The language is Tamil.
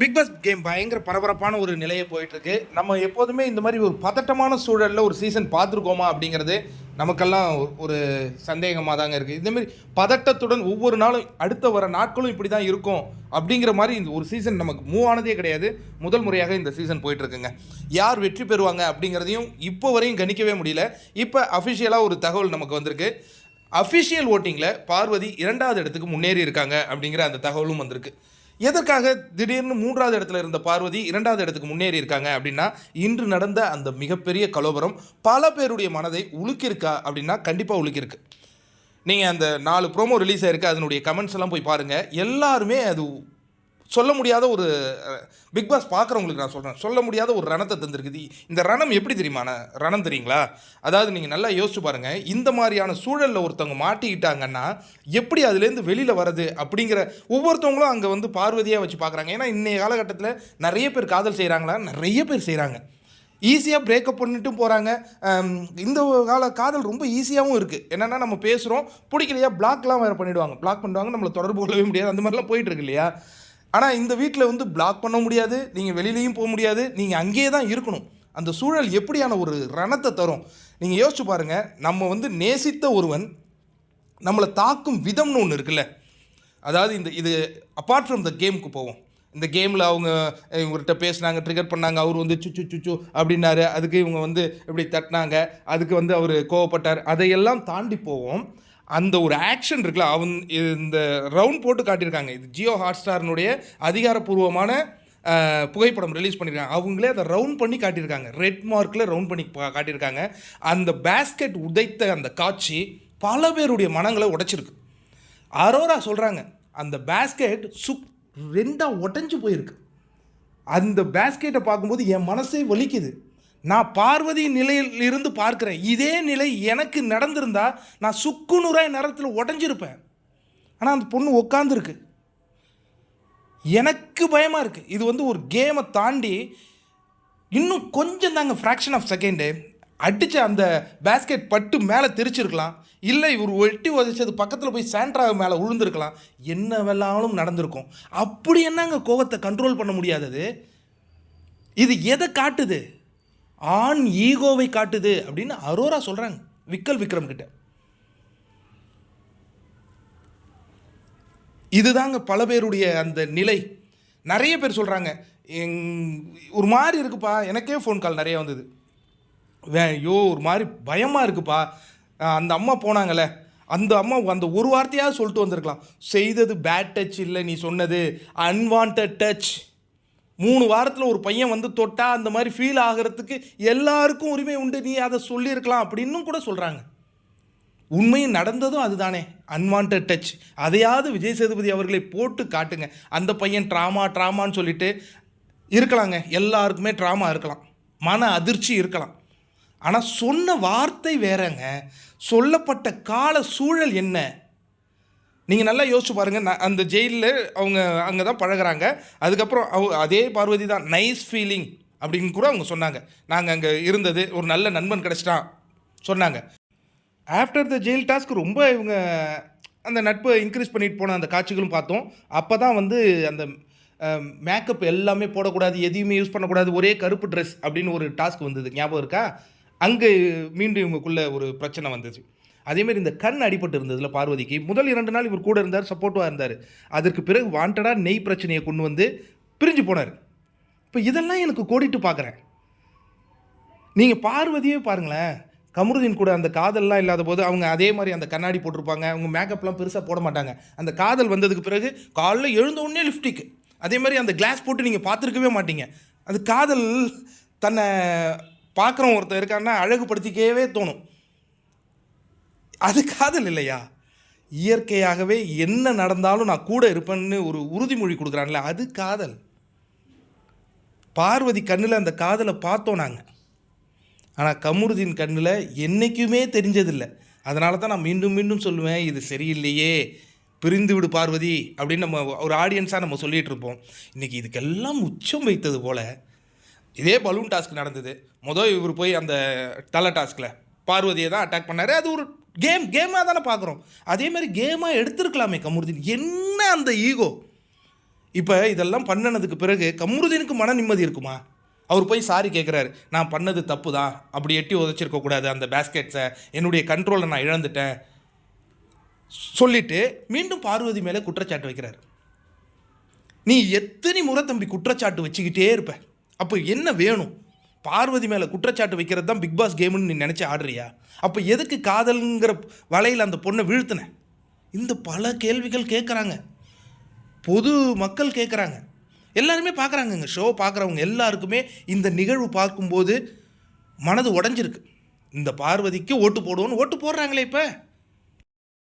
பிக் பாஸ் கேம் பயங்கர பரபரப்பான ஒரு நிலையை போயிட்டுருக்கு. நம்ம எப்போதுமே இந்த மாதிரி ஒரு பதட்டமான சூழலில் ஒரு சீசன் பார்த்துருக்கோமா அப்படிங்கிறது நமக்கெல்லாம் ஒரு சந்தேகமாக தாங்க இருக்குது. இந்தமாரி பதட்டத்துடன் ஒவ்வொரு நாளும் அடுத்த வர நாட்களும் இப்படி தான் இருக்கும் அப்படிங்கிற மாதிரி இந்த ஒரு சீசன் நமக்கு மூவ் ஆனதே கிடையாது. முதல் முறையாக இந்த சீசன் போயிட்டுருக்குங்க. யார் வெற்றி பெறுவாங்க அப்படிங்கிறதையும் இப்போ வரையும் கணிக்கவே முடியல. இப்போ அஃபிஷியலாக ஒரு தகவல் நமக்கு வந்திருக்கு. அஃபிஷியல் ஓட்டிங்கில் பார்வதி 2வது இடத்துக்கு முன்னேறி இருக்காங்க அப்படிங்கிற அந்த தகவலும் வந்திருக்கு. எதற்காக திடீர்னு 3வது இடத்துல இருந்த பார்வதி 2வது இடத்துக்கு முன்னேறி இருக்காங்க அப்படின்னா, இன்று நடந்த அந்த மிகப்பெரிய கலவரம் பல பேருடைய மனதை உலுக்கியிருக்கா அப்படின்னா கண்டிப்பாக உலுக்கியிருக்கு. நீங்கள் அந்த 4 ப்ரோமோ ரிலீஸ் ஆயிருக்கு, அதனுடைய கமெண்ட்ஸ் எல்லாம் போய் பாருங்கள். எல்லாருமே அது சொல்ல முடியாத ஒரு பிக் பாஸ் பார்க்குறவங்களுக்கு நான் சொல்கிறேன், சொல்ல முடியாத ஒரு ரணத்தை தந்திருக்குது. இந்த ரணம் எப்படி தெரியுமா? ரணம் தெரியுங்களா? அதாவது நீங்கள் நல்லா யோசிச்சு பாருங்கள். இந்த மாதிரியான சூழலில் ஒருத்தவங்க மாட்டிக்கிட்டாங்கன்னா எப்படி அதுலேருந்து வெளியில் வர்றது அப்படிங்கிற ஒவ்வொருத்தவங்களும் அங்கே வந்து பார்வதியாக வச்சு பார்க்குறாங்க. ஏன்னா இன்றைய காலகட்டத்தில் நிறைய பேர் காதல் செய்கிறாங்களா? நிறைய பேர் செய்கிறாங்க. ஈஸியாக பிரேக்கப் பண்ணிட்டும் போகிறாங்க. இந்த காதல் ரொம்ப ஈஸியாகவும் இருக்குது. என்னென்னா நம்ம பேசுகிறோம், பிடிக்கலையா பிளாக்லாம் வேறு பண்ணிவிடுவாங்க, பிளாக் பண்ணுவாங்க, நம்மளை தொடர்பு கொள்ளவே முடியாது. அந்த மாதிரிலாம் போயிட்டுருக்கு இல்லையா? ஆனால் இந்த வீட்டில் வந்து பிளாக் பண்ண முடியாது, நீங்கள் வெளியிலையும் போக முடியாது, நீங்கள் அங்கேயே தான் இருக்கணும். அந்த சூழல் எப்படியான ஒரு ரணத்தை தரும் நீங்கள் யோசிச்சு பாருங்கள். நம்ம வந்து நேசித்த ஒருவன் நம்மளை தாக்கும் விதம்னு ஒன்று இருக்குல்ல. அதாவது இது அப்பார்ட் ஃப்ரம் த கேமுக்கு போவோம். இந்த கேமில் அவங்க இவங்ககிட்ட பேசினாங்க, ட்ரிகர் பண்ணாங்க, அவர் வந்து சுச்சு சுச்சு அப்படின்னாரு, அதுக்கு இவங்க வந்து இப்படி தட்டினாங்க, அதுக்கு வந்து அவர் கோவப்பட்டார். அதையெல்லாம் தாண்டி போவோம். அந்த ஒரு ஆக்ஷன் இருக்குல்ல, இந்த ரவுண்ட் போட்டு காட்டியிருக்காங்க. இது ஜியோ ஹாட்ஸ்டார்னுடைய அதிகாரப்பூர்வமான புகைப்படம் ரிலீஸ் பண்ணியிருக்காங்க. அவங்களே அதை ரவுண்ட் பண்ணி காட்டியிருக்காங்க, ரெட் மார்க்கில் ரவுண்ட் பண்ணி காட்டியிருக்காங்க. அந்த பேஸ்கெட் உதைத்த அந்த காட்சி பல பேருடைய மனங்களை உடைச்சிருக்கு. அரோரா சொல்கிறாங்க, அந்த பேஸ்கெட் 2 உடஞ்சி போயிருக்கு. அந்த பேஸ்கெட்டை பார்க்கும்போது என் மனசே வலிக்குது. நான் பார்வதி நிலையில் இருந்து பார்க்குறேன். இதே நிலை எனக்கு நடந்திருந்தா நான் சுக்குநூறாய் நேரத்தில் உடஞ்சிருப்பேன். ஆனால் அந்த பொண்ணு உட்காந்துருக்கு. எனக்கு பயமாக இருக்குது. இது வந்து ஒரு கேமை தாண்டி இன்னும் கொஞ்சம் தாங்க, ஃப்ராக்ஷன் ஆஃப் செகண்டு அடித்த அந்த பேஸ்கெட் பட்டு மேலே தெரிச்சிருக்கலாம். இல்லை இவர் வெட்டி உதச்சது பக்கத்தில் போய் சாண்ட்ரா மேலே விழுந்திருக்கலாம். என்ன வெள்ளாலும் நடந்திருக்கும். அப்படி என்னங்க கோவத்தை கண்ட்ரோல் பண்ண முடியாதது? இது எதை காட்டுது? ஆண் ஈகோவை காட்டுது அப்படின்னு அரோரா சொல்கிறாங்க விக்கல் விக்ரம் கிட்ட. இதுதாங்க பல பேருடைய அந்த நிலை. நிறைய பேர் சொல்கிறாங்க, ஒரு மாதிரி இருக்குப்பா. எனக்கே ஃபோன் கால் நிறைய வந்தது. ஐயோ ஒரு மாதிரி பயமாக இருக்குப்பா. அந்த அம்மா போனாங்களே, அந்த அம்மா அந்த ஒரு வார்த்தையாக சொல்லிட்டு வந்திருக்கலாம். செய்தது பேட் டச் இல்லை, நீ சொன்னது அன்வான்ட் டச். 3 வாரத்தில் ஒரு பையன் வந்து தொட்டா அந்த மாதிரி ஃபீல் ஆகிறதுக்கு எல்லாருக்கும் உரிமை உண்டு, நீ அதை சொல்லியிருக்கலாம் அப்படின்னும் கூட சொல்கிறாங்க. உண்மையும் நடந்ததும் அதுதானே, அன்வான்ட் டச். அதையாவது விஜய் சேதுபதி அவர்களை போட்டு காட்டுங்க. அந்த பையன் ட்ராமான்னு சொல்லிட்டு இருக்கலாங்க. எல்லாருக்குமே ட்ராமா இருக்கலாம், மன அதிர்ச்சி இருக்கலாம். ஆனால் சொன்ன வார்த்தை வேறங்க, சொல்லப்பட்ட கால சூழல் என்ன? நீங்கள் நல்லா யோசிச்சு பாருங்கள். அந்த ஜெயிலில் அவங்க அங்கே தான் பழகிறாங்க. அதுக்கப்புறம் அதே பார்வதி தான் நைஸ் ஃபீலிங் அப்படின்னு கூட அவங்க சொன்னாங்க. நாங்கள் அங்கே இருந்தது, ஒரு நல்ல நண்பன் கிடச்சிட்டான் சொன்னாங்க. ஆஃப்டர் த ஜெயில் டாஸ்க் ரொம்ப இவங்க அந்த நட்பை இன்க்ரீஸ் பண்ணிட்டு போன அந்த காட்சிகளும் பார்த்தோம். அப்போ தான் வந்து அந்த மேக்கப் எல்லாமே போடக்கூடாது, எதையுமே யூஸ் பண்ணக்கூடாது, ஒரே கருப்பு ட்ரெஸ் அப்படின்னு ஒரு டாஸ்க் வந்தது, ஞாபகம் இருக்கா? அங்கே மீண்டும் இவங்களுக்குள்ள ஒரு பிரச்சனை வந்துச்சு. அதேமாரி இந்த கண் அடிபட்டு இருந்ததுல பார்வதிக்கு முதல் 2 நாள் இவர் கூட இருந்தார், சப்போர்ட்டிவாக இருந்தார். அதற்கு பிறகு வாண்டடாக நெய் பிரச்சனையை கொண்டு வந்து பிரிஞ்சு போனார். இப்போ இதெல்லாம் எனக்கு கோடிட்டு பார்க்குறேன். நீங்கள் பார்வதியே பாருங்களேன், கமருதீன் கூட அந்த காதல்லாம் இல்லாத போது அவங்க அதே மாதிரி அந்த கண்ணாடி போட்டிருப்பாங்க, அவங்க மேக்கப்லாம் பெருசாக போட மாட்டாங்க. அந்த காதல் வந்ததுக்கு பிறகு காலைல எழுந்த உடனே லிப்ஸ்டிக், அதே மாதிரி அந்த கிளாஸ் போட்டு நீங்கள் பார்த்துருக்கவே மாட்டீங்க. அது காதல். தன்னை பார்க்குறோம் ஒருத்தர் இருக்காருன்னா அழகுபடுத்திக்கவே தோணும். அது காதல் இல்லையா? இயற்கையாகவே என்ன நடந்தாலும் நான் கூட இருப்பேன்னு ஒரு உறுதிமொழி கொடுக்குறான்ல, அது காதல். பார்வதி கண்ணில் அந்த காதலை பார்த்தோம் நாங்கள். ஆனால் கமருதீன் கண்ணில் என்றைக்குமே தெரிஞ்சதில்லை. அதனால தான் நான் மீண்டும் மீண்டும் சொல்லுவேன், இது சரியில்லையே, பிரிந்து விடு பார்வதி அப்படின்னு நம்ம ஒரு ஆடியன்ஸாக நம்ம சொல்லிகிட்டு இருப்போம். இன்றைக்கி இதுக்கெல்லாம் உச்சம் வைத்தது போல் இதே பலூன் டாஸ்க் நடந்தது. இவர் போய் அந்த தலை டாஸ்கில் பார்வதியை தான் அட்டாக் பண்ணார். அது ஒரு கேமாக தானே பார்க்குறோம். அதே மாதிரி கேமாக எடுத்துருக்கலாமே கமருதீன். என்ன அந்த ஈகோ? இப்போ இதெல்லாம் பண்ணினதுக்கு பிறகு கமருதீனுக்கு மன நிம்மதி இருக்குமா? அவர் போய் சாரி கேட்குறாரு, நான் பண்ணது தப்பு தான், அப்படி எட்டி உதச்சிருக்கக்கூடாது அந்த பேஸ்கெட்ஸை, என்னுடைய கண்ட்ரோலை நான் இழந்துட்டேன் சொல்லிட்டு மீண்டும் பார்வதி மேலே குற்றச்சாட்டு வைக்கிறார். நீ எத்தனை முறை தம்பி குற்றச்சாட்டு வச்சுக்கிட்டே இருப்ப, அப்போ என்ன வேணும்? பார்வதி மேலே குற்றச்சாட்டு வைக்கிறது தான் பிக் பாஸ் கேம்னு நீ நினச்சி ஆடுறியா? அப்போ எதுக்கு காதல்ங்கிற வலையில் அந்த பொண்ணை வீழ்த்தின? இந்த பல கேள்விகள் கேட்குறாங்க, பொது மக்கள் கேட்குறாங்க, எல்லாருமே பார்க்குறாங்கங்க. ஷோ பார்க்குறவங்க எல்லாருக்குமே இந்த நிகழ்வு பார்க்கும்போது மனது உடஞ்சிருக்கு. இந்த பார்வதிக்கு ஓட்டு போடுவோன்னு ஓட்டு போடுறாங்களே இப்போ.